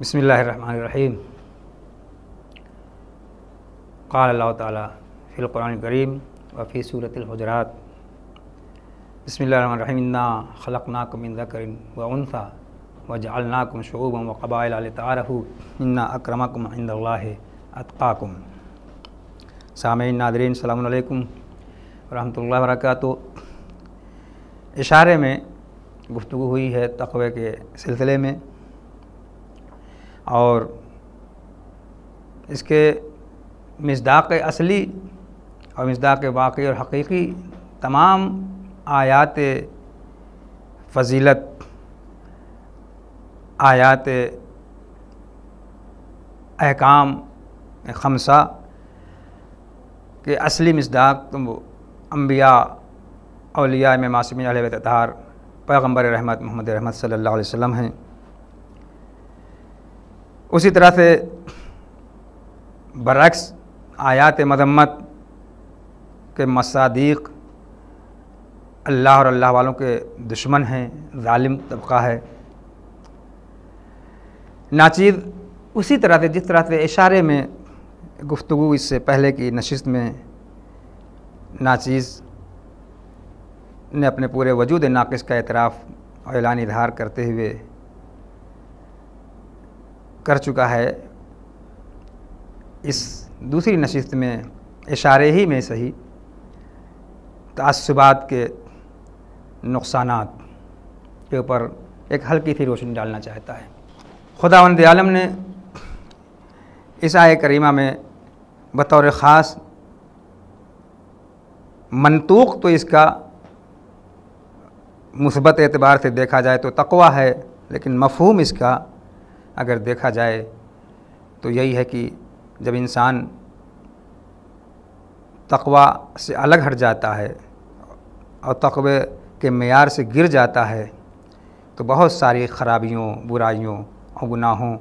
बिस्मिल्लाहिर्रहमानिर्रहीम। क़ाल अल्लाह ताला फ़िल क़ुरानिल करीम व फ़ी सूरतिल हुजरात। बिस्मिल्लाहिर्रहमानिर्रहीम। इन्ना ख़लक़नाकुम मिन ज़करिन व उन्सा व जअलनाकुम शुऊबन व क़बाइला लितआरफ़ू इन्ना अक्रमकुम इंदल्लाहि अत्क़ाकुम। सामीईन नाज़रीन, अस्सलामु अलैकुम व रहमतुल्लाहि व बरकातुहू। इशारे में गुफ्तगू हुई है तक़वे के सिलसिले में, और इसके मिस्दाक़ असली और मिस्दाक़ वाक़ई और हक़ीक़ी तमाम आयात फ़ज़ीलत, आयात अहकाम ख़म्सा के असली मिस्दाक़ तो अम्बिया, औलिया में मासूमीन अलैहि ततार पैगम्बर रहमत मोहम्मद रहमत सल्लल्लाहु अलैहि वसल्लम हैं। उसी तरह से बरअक्स आयात मज़म्मत के मसादीक़ अल्लाह और अल्लाह वालों के दुश्मन हैं, ज़ालिम तबक़ा है। नाचीज़ उसी तरह से जिस तरह से इशारे में गुफ्तगू इससे पहले की नशिस्त में नाचीज़ ने अपने पूरे वजूद नाक़िस का एतराफ़ और ऐलान इज़हार करते हुए कर चुका है, इस दूसरी नशिस्त में इशारे ही में सही तअस्सुबात के नुक़सानात के ऊपर एक हल्की सी रोशनी डालना चाहता है। खुदावंद आलम ने इस आये करीमा में बतौर ख़ास मंतूक़ तो इसका मुस्बत एतबार से देखा जाए तो तक़वा है, लेकिन मफ़हूम इसका अगर देखा जाए तो यही है कि जब इंसान तक़वा से अलग हट जाता है और तक़वे के मेयार से गिर जाता है तो बहुत सारी ख़राबियों, बुराइयों और गुनाहों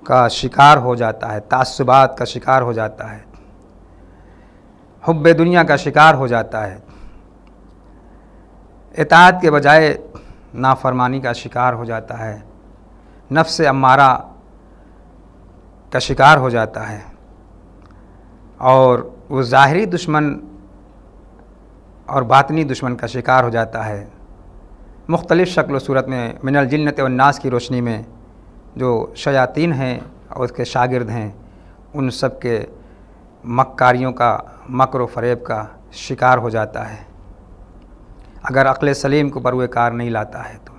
का शिकार हो जाता है, तास्सुबात का शिकार हो जाता है, हुब्बे दुनिया का शिकार हो जाता है, इताअत के बजाय नाफरमानी का शिकार हो जाता है, नफ्स अम्मारा का शिकार हो जाता है, और वो ज़ाहिरी दुश्मन और बातनी दुश्मन का शिकार हो जाता है। मुख्तलिफ़ शक्ल व सूरत में मिनल जिन्नत व नास की रोशनी में जो शयातीन हैं और उसके शागिर्द हैं, उन सब के मक्कारियों का, मकर व फ़रेब का शिकार हो जाता है अगर अक़्ल सलीम को बरूए कार नहीं लाता है। तो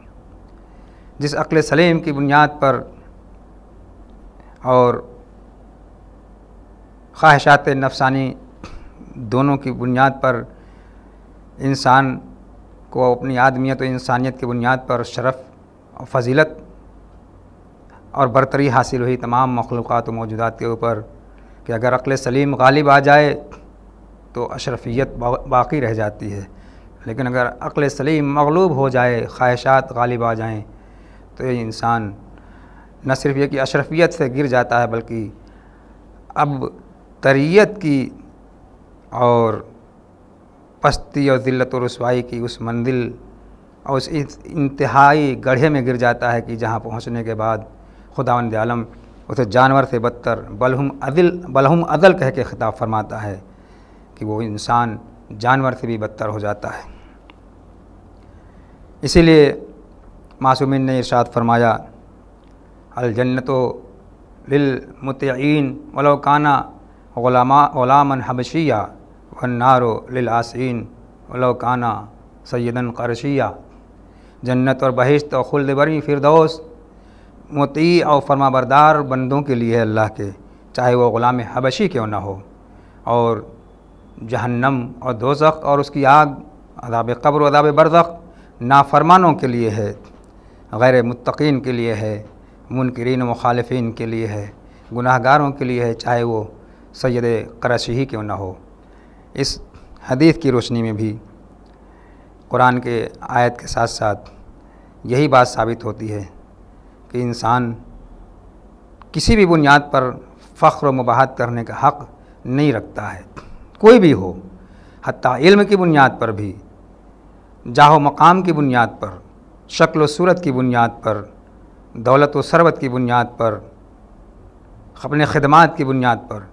जिस अक़्ल सलीम की बुनियाद पर और ख्वाहिशात नफसानी दोनों की बुनियाद पर इंसान को अपनी आदमियत और इंसानियत की बुनियाद पर शरफ़ और फ़जीलत और बरतरी हासिल हुई तमाम मखलूक़ात और मौजूदात के ऊपर, कि अगर अक़्ल सलीम गालिब आ जाए तो अशरफियत बाक़ी रह जाती है, लेकिन अगर अक़्ल सलीम मग़लूब हो जाए, ख्वाहिशात गालिब आ जाएँ, तो ये इंसान न सिर्फ ये कि अशरफियत से गिर जाता है, बल्कि अब तरीयत की और पस्ती और ज़िल्लत और रुसवाई की उस मंजिल और उस इंतहाई गड्ढे में गिर जाता है कि जहाँ पहुँचने के बाद खुदावंद आलम उसे जानवर से बदतर बलहुम अदल कह के ख़िताब फरमाता है कि वो इंसान जानवर से भी बदतर हो जाता है। इसीलिए मासूमीन ने इरशाद फरमाया, अल जन्नतो लिल मुतिईन वलो काना ग़ुलामन हबशिया वन्नारो लिल आसीन वलो काना सय्यदन क़रशिया। जन्नत और बहिश्त और खुल्द बरी फ़िरदौस मुती और फरमाबरदार बंदों के लिए है अल्लाह के, चाहे वो ग़ुलाम हबशी क्यों ना हो। और जहन्नम और दोज़ख और उसकी आग, अज़ाब क़ब्र और अज़ाब बरज़ख नाफरमानों के लिए है, गैर मुत्तक़ीन के लिए है, मुनकिरीन व मुखालिफीन के लिए है, गुनाहगारों के लिए है, चाहे वो सैयद क़रशी ही क्यों ना हो। इस हदीस की रोशनी में भी कुरान के आयत के साथ साथ यही बात साबित होती है कि इंसान किसी भी बुनियाद पर फ़ख्र व मुबाहत करने का हक़ नहीं रखता है, कोई भी हो, हत्ता इल्म की बुनियाद पर भी, जाहो मकाम की बुनियाद पर, शक्ल व सूरत की बुनियाद पर, दौलत व सरवत की बुनियाद पर, अपने ख़िदमात की बुनियाद पर,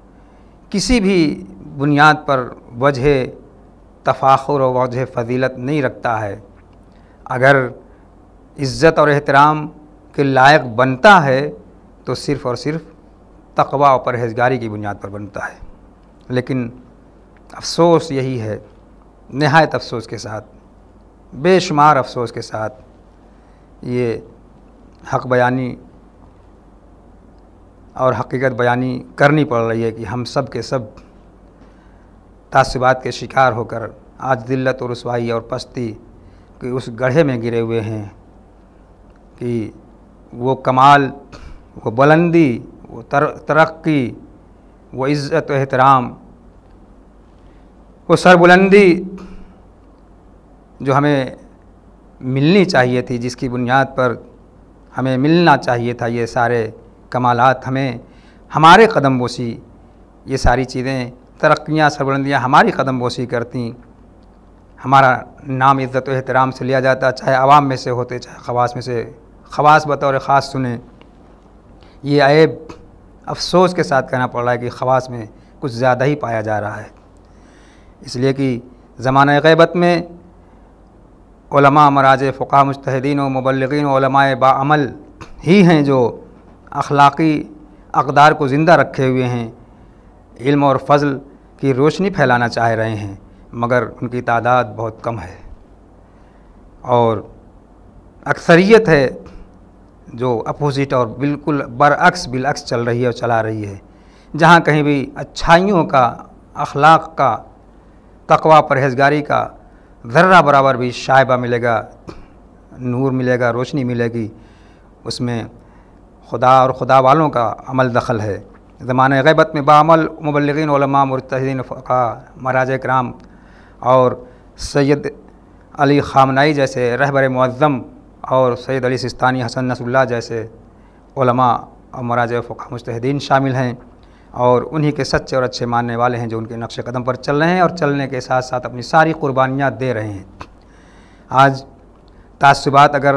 किसी भी बुनियाद पर वजह तफ़ाखुर और वजह फ़जीलत नहीं रखता है। अगर इज़्ज़त और एहतराम के लायक बनता है तो सिर्फ़ और सिर्फ तक़वा और परहेज़गारी की बुनियाद पर बनता है। लेकिन अफ़सोस यही है, नहायत अफ़सोस के साथ, बेशुमार अफ़सोस के साथ, ये हक़ बयानी और हकीकत बयानी करनी पड़ रही है कि हम सब के सब तासुबात के शिकार होकर आज दिल्लत और रुसवाई और पस्ती के उस गड्ढे में गिरे हुए हैं कि वो कमाल, वो बुलंदी, वो तरक्की, वो इज़्ज़त व एहतराम, वो सरबुलंदी जो हमें मिलनी चाहिए थी, जिसकी बुनियाद पर हमें मिलना चाहिए था, ये सारे कमालात हमें हमारे कदम बोसी, ये सारी चीज़ें, तरक्कियाँ, सरबुलंदियाँ हमारी कदम बोसी करती, हमारा नाम इज़्ज़त व एहतराम से लिया जाता, चाहे आवाम में से होते चाहे ख़वास में से। ख़वास बतौर ख़ास सुने, ये ऐब अफ़सोस के साथ कहना पड़ रहा है कि ख़वास में कुछ ज़्यादा ही पाया जा रहा है। इसलिए कि ज़माने ग़ैबत में उलमा, मराजे, फ़ुक़हा, मुज्तहिदीन व मुबल्लिग़ीन व उलमाए बाअमल ही हैं जो अखलाक़ी अक़दार को ज़िंदा रखे हुए हैं, इल्म और फ़ज़ल की रोशनी फैलाना चाह रहे हैं, मगर उनकी तादाद बहुत कम है और अक्सरियत है जो अपोज़िट और बिल्कुल बिलअक्स चल रही है और चला रही है। जहाँ कहीं भी अच्छाइयों का, अखलाक़ का, तक़वा परहेज़गारी का ज़र्रा बराबर भी शायबा मिलेगा, नूर मिलेगा, रोशनी मिलेगी, उसमें खुदा और खुदा वालों का अमल दखल है। ज़माने ग़ैबत में बाअमल मुबल्लिग़ीन, उलमा, मुज्तहिदीन, फ़ुक़हा, मराजे किराम और सैयद अली ख़ामनाई जैसे रहबर मुअज़्ज़म और Sayyid Ali Sistani, Hassan Nasrallah जैसे उलमा और मराजे, फ़ुक़हा, मुज्तहिदीन शामिल हैं और उन्हीं के सच्चे और अच्छे मानने वाले हैं जो उनके नक्श कदम पर चल रहे हैं और चलने के साथ साथ अपनी सारी कुर्बानियाँ दे रहे हैं। आज तासुबात अगर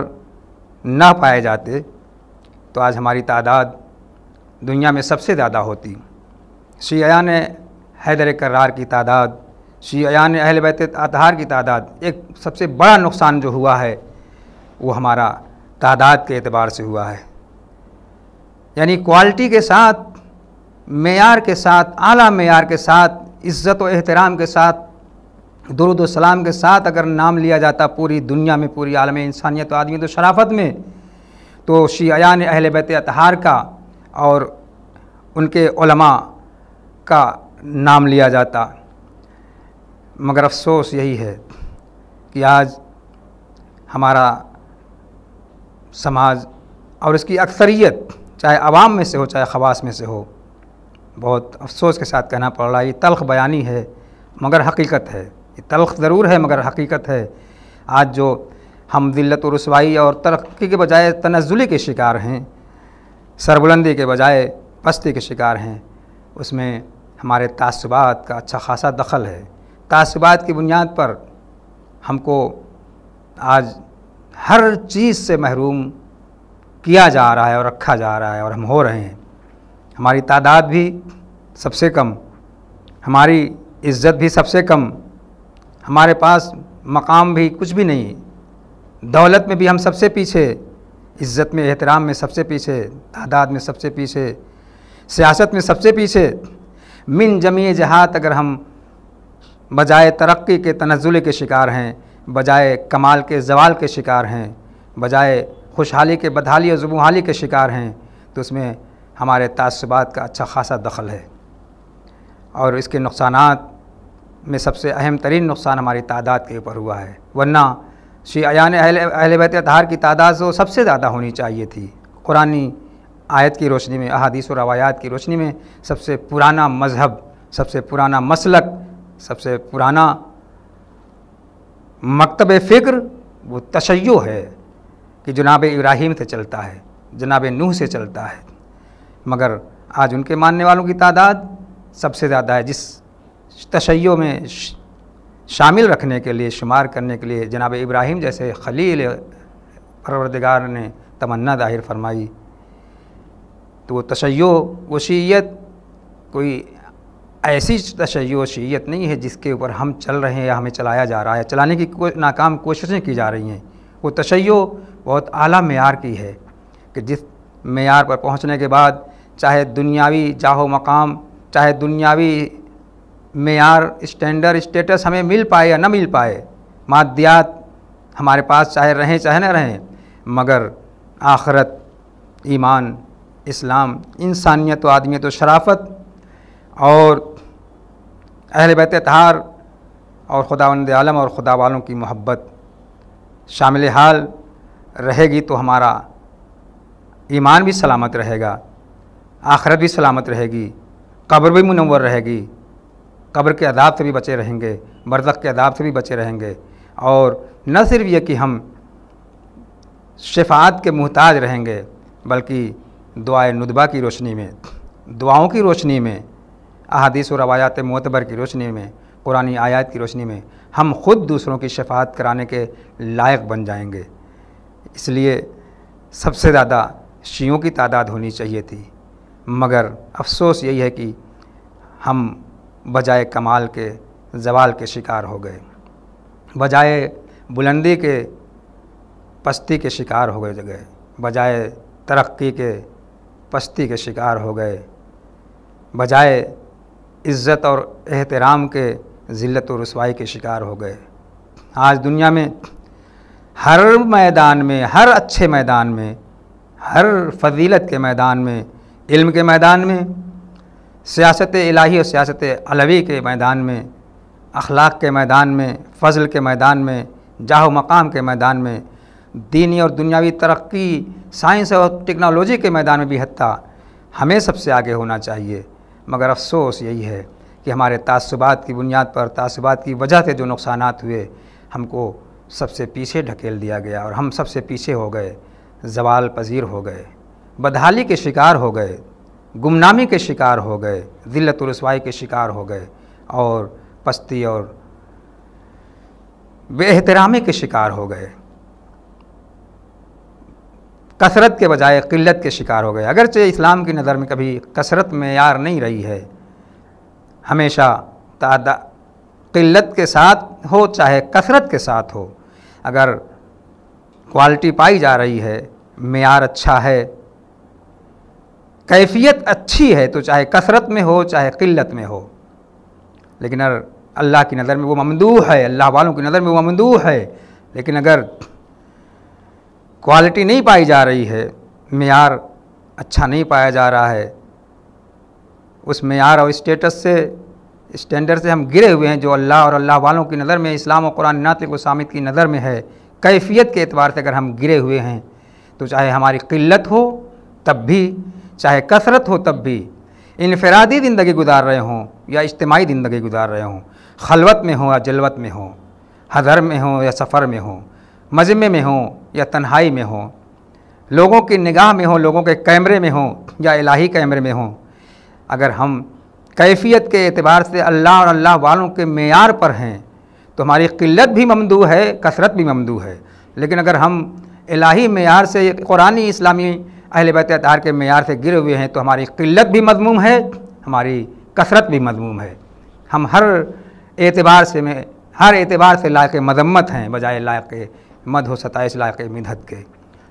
ना पाए जाते तो आज हमारी तादाद दुनिया में सबसे ज़्यादा होती। शियायान हैदर कर्रार की तादाद, शियायान अहले बैत अतहार की तादाद, एक सबसे बड़ा नुकसान जो हुआ है वो हमारा तादाद के एतबार से हुआ है। यानी क्वालिटी के साथ, मेयार के साथ, आला मेयार के साथ, इज़्ज़त व एहतराम के साथ, दुरूद व सलाम के साथ अगर नाम लिया जाता पूरी दुनिया में, पूरी आलम इंसानियत व आदमी तो शराफत में, तो शियायान अहले बैत अतहार का और उनके उलमा का नाम लिया जाता। मगर अफसोस यही है कि आज हमारा समाज और इसकी अक्सरियत, चाहे आवाम में से हो चाहे ख़वास में से हो, बहुत अफसोस के साथ कहना पड़ रहा है, ये तल्ख़ बयानी है मगर हकीकत है। ये तल्ख़ ज़रूर है मगर हकीकत है। आज जो हम ज़िल्लत व रुसवाई और तरक्की के बजाय तनज़्ज़ुली के शिकार हैं, सरबुलंदी के बजाय पस्ती के शिकार हैं, उसमें हमारे तासुबात का अच्छा खासा दखल है। तासुबात की बुनियाद पर हमको आज हर चीज़ से महरूम किया जा रहा है और रखा जा रहा है और हम हो रहे हैं। हमारी तादाद भी सबसे कम, हमारी इज़्ज़त भी सबसे कम, हमारे पास मकाम भी कुछ भी नहीं, दौलत में भी हम सबसे पीछे, इज़्ज़त में, एहतराम में सबसे पीछे, तादाद में सबसे पीछे, सियासत में सबसे पीछे। मिन जमी जहात अगर हम बजाय तरक्की के तनज़्ज़ुल के शिकार हैं, बजाय कमाल के ज़वाल के शिकार हैं, बजाय खुशहाली के बदहाली और ज़ुबूहाली के शिकार हैं, तो उसमें हमारे तासुबात का अच्छा खासा दखल है। और इसके नुकसानात में सबसे अहम तरीन नुकसान हमारी तादाद के ऊपर हुआ है। वरना शियायान अहले बैत अतहार की तादाद तो सबसे ज़्यादा होनी चाहिए थी। कुरानी आयत की रोशनी में, अहादीस और रवायात की रोशनी में सबसे पुराना मज़हब, सबसे पुराना मसलक, सबसे पुराना मकतब फ़िक्र वो तशय्यो है कि जनाब इब्राहीम से चलता है, जनाब नूह से चलता है। मगर आज उनके मानने वालों की तादाद सबसे ज़्यादा है। जिस तशय्यो में शामिल रखने के लिए, शुमार करने के लिए जनाब इब्राहीम जैसे खलील परवरदिगार ने तमन्ना ज़ाहिर फरमाई। तो वो तशय्यो व शीयत कोई ऐसी तशय्यो व शीयत नहीं है जिसके ऊपर हम चल रहे हैं या हमें चलाया जा रहा है, चलाने की नाकाम कोशिशें की जा रही हैं। वो तशय्यो बहुत आला मेयार की है कि जिस मेयार पर पहुंचने के बाद चाहे दुनियावी जाहो मकाम, चाहे दुनियावी मेयार स्टैंडर्ड स्टेटस हमें मिल पाए या ना मिल पाए, मादियात हमारे पास चाहे रहें चाहे न रहें, मगर आखरत, ईमान, इस्लाम, इंसानियत व आदमियत व शराफत और अहले बैत अतहार और खुदावंद आलम और खुदा वालों की मोहब्बत शामिल हाल रहेगी तो हमारा ईमान भी सलामत रहेगा, आखिरत भी सलामत रहेगी, कब्र भी मुनव्वर रहेगी, कब्र के अदाब से भी बचे रहेंगे, बरज़ख के अदाब से भी बचे रहेंगे। और न सिर्फ ये कि हम शफ़ाअत के मुहताज रहेंगे, बल्कि दुआए नुदबा की रोशनी में, दुआओं की रोशनी में, अहादीस और रवायात मोतबर की रोशनी में, कुरानी आयत की रोशनी में हम ख़ुद दूसरों की शफ़ाअत कराने के लायक बन जाएंगे। इसलिए सबसे ज़्यादा शियों की तादाद होनी चाहिए थी, मगर अफसोस यही है कि हम बजाय कमाल के ज़वाल के शिकार हो गए, बजाय बुलंदी के पस्ती के शिकार हो गए, बजाय तरक्की के पस्ती के शिकार हो गए, बजाय इज़्ज़त और एहतराम के ज़िल्लत और रुसवाई के शिकार हो गए। आज दुनिया में हर मैदान में, हर अच्छे मैदान में, हर फजीलत के मैदान में, इल्म के मैदान में, सियासत इलाही और सियासत अलवी के मैदान में, अखलाक के मैदान में, फ़ज़ल के मैदान में, जाह मकाम के मैदान में, दीनी और दुनियावी तरक्की, साइंस और टेक्नोलॉजी के मैदान में भी हत्ता हमें सबसे आगे होना चाहिए। मगर अफसोस यही है कि हमारे तासुबात की बुनियाद पर, तासुबात की वजह से जो नुकसानात हुए, हमको सबसे पीछे ढकेल दिया गया और हम सबसे पीछे हो गए, ज़वाल पजीर हो गए, बदहाली के शिकार हो गए, गुमनामी के शिकार हो गए, ज़िल्लत और रुसवाई के शिकार हो गए और पस्ती और बेएहतरामी के शिकार हो गए, कसरत के बजाय क़िल्लत के शिकार हो गए। अगरचे इस्लाम की नज़र में कभी कसरत मेयार नहीं रही है, हमेशा क़िल्लत के साथ हो चाहे कसरत के साथ हो, अगर क्वालिटी पाई जा रही है, मेयार अच्छा है, कैफियत अच्छी है, तो चाहे कसरत में हो चाहे क़िल्लत में हो, लेकिन अगर अल्लाह की नज़र में वो ममदूह है, अल्लाह वालों की नज़र में वो ममदूह है, लेकिन अगर क्वालिटी नहीं पाई जा रही है, मेयार अच्छा नहीं पाया जा रहा है, उस मेयार और स्टेटस से, स्टैंडर्ड से हम गिरे हुए हैं जो अल्लाह और अल्लाह वालों की नज़र में, इस्लाम और कुरान नातिक़ व सामित की नज़र में है, कैफियत के एतबार से अगर हम गिरे हुए हैं, तो चाहे हमारी क़िल्लत हो तब भी, चाहे कसरत हो तब भी, इनफरादी ज़िंदगी गुजार रहे हों या इज्तिमाई ज़िंदगी गुजार रहे हों, खलवत में हो या जलवत में हो, हज़र में हो या सफ़र में हो, मजमे में हो या तन्हाई में हो, लोगों की निगाह में हो, लोगों के कैमरे में हो या इलाही कैमरे में हो, अगर हम कैफियत के एतबार से अल्लाह और अल्लाह वालों के मेयार पर हैं तो हमारी क़िल्लत भी ममदूह है, कसरत भी ममदूह है। लेकिन अगर हम इलाही मेयार से, कुरानी इस्लामी अहले बैत अतहार के मेयार से गिरे हुए हैं तो हमारी क़िल्लत भी मज़मूम है, हमारी कसरत भी मज़मूम है। हम हर एतबार से लायक मज़म्मत हैं बजाय लायक मद हो सताइश, लायक मिदहत के।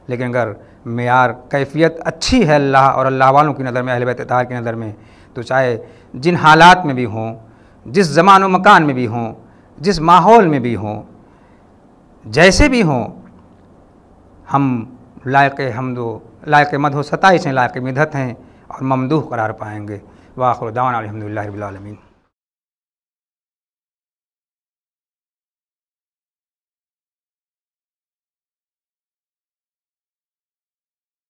लेकिन अगर मेयार कैफियत अच्छी है अल्लाह और अल्लाह वालों की नज़र में, अहले बैत अतहार की नज़र में, तो चाहे जिन हालात में भी हों, जिस ज़मान व मकान में भी हों, जिस माहौल में भी हों, जैसे भी हों, हम लायक हमदो, लायक मद हो सताइश हैं, लायक मिदहत हैं और ममदूह करार पाएंगे। वाखिर दावाना अल्हम्दुलिल्लाहि रब्बिल आलमीन।